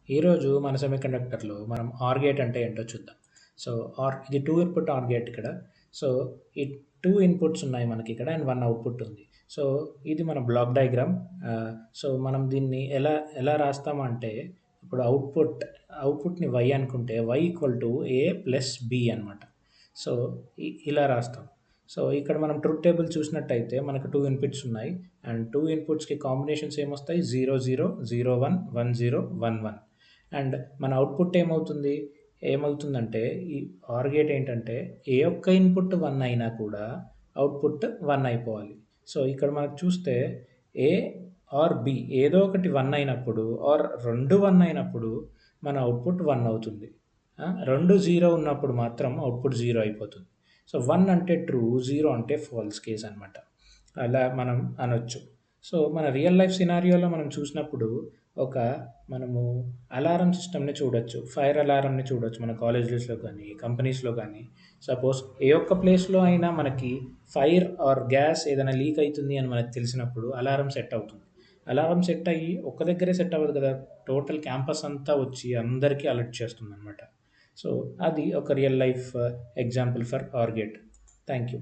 ఈరోజు మన సెమీకండక్టర్‌లో మనం ఆర్ గేట్ అంటే ఏంటో చూద్దాం. సో, ఇది 2 ఇన్పుట్ ఆర్ గేట్ ఇక్కడ. సో, ఈ 2 ఇన్పుట్స్ ఉన్నాయి మనకిక్కడ అండ్ 1 అవుట్‌పుట్ ఉంది. సో, ఇది మన బ్లాక్ డయాగ్రామ్. సో, మనం దీన్ని ఎలా ఎలా రాస్తామంటే ఇప్పుడు అవుట్‌పుట్‌ని y అనుకుంటే y equal to a plus b అనమాట. సో, ఇలా రాస్తాం. సో, ఇక్కడ మనం ట్రూత్ టేబుల్ చూసినట్టయితే మనకు 2 ఇన్పుట్స్ ఉన్నాయి. అండ్ 2 ఇన్పుట్స్‌కి కాంబినేషన్స్ ఏమొస్తాయి? 0, 0, 0, 1, 1, 0, 1, 1. అండ్ మన అవుట్‌పుట్ ఏమవుతుందంటే ఈ ఆర్ గేట్ ఏంటంటే ఏ ఒక్క ఇన్పుట్ 1 అయినా కూడా అవుట్‌పుట్ 1 అయిపోవాలి. సో, ఇక్కడ మనకు చూస్తే ఏ ఆర్ బి ఏదో ఒకటి 1 అయినప్పుడు ఆర్ 2 1 అయినప్పుడు మన అవుట్‌పుట్ 1 అవుతుంది. 2 0 ఉన్నప్పుడు మాత్రం అవుట్‌పుట్ 0 అయిపోతుంది. సో, 1 అంటే ట్రూ, 0 అంటే ఫాల్స్ కేస్ అనమాట. అలా మనం అనొచ్చు. సో, మన రియల్ లైఫ్ సినారియోలో మనం చూసినప్పుడు ఒక మనము అలారం సిస్టమ్‌ని చూడొచ్చు. ఫైర్ అలారంని చూడొచ్చు. మన కాలేజెస్‌లో కానీ, కంపెనీస్‌లో కానీ. సపోజ్ ఏ ఒక్క ప్లేస్‌లో అయినా మనకి ఫైర్ ఆర్ గ్యాస్ ఏదైనా లీక్ అయితుంది అని మనకు తెలిసినప్పుడు అలారం సెట్ అవుతుంది. అలారం సెట్ అయ్యి ఒక్క దగ్గరే సెట్ అవ్వదు కదా! టోటల్ క్యాంపస్ అంతా వచ్చి అందరికీ అలర్ట్ చేస్తుందనమాట. సో, అది ఒక real life example for OR gate. Thank you.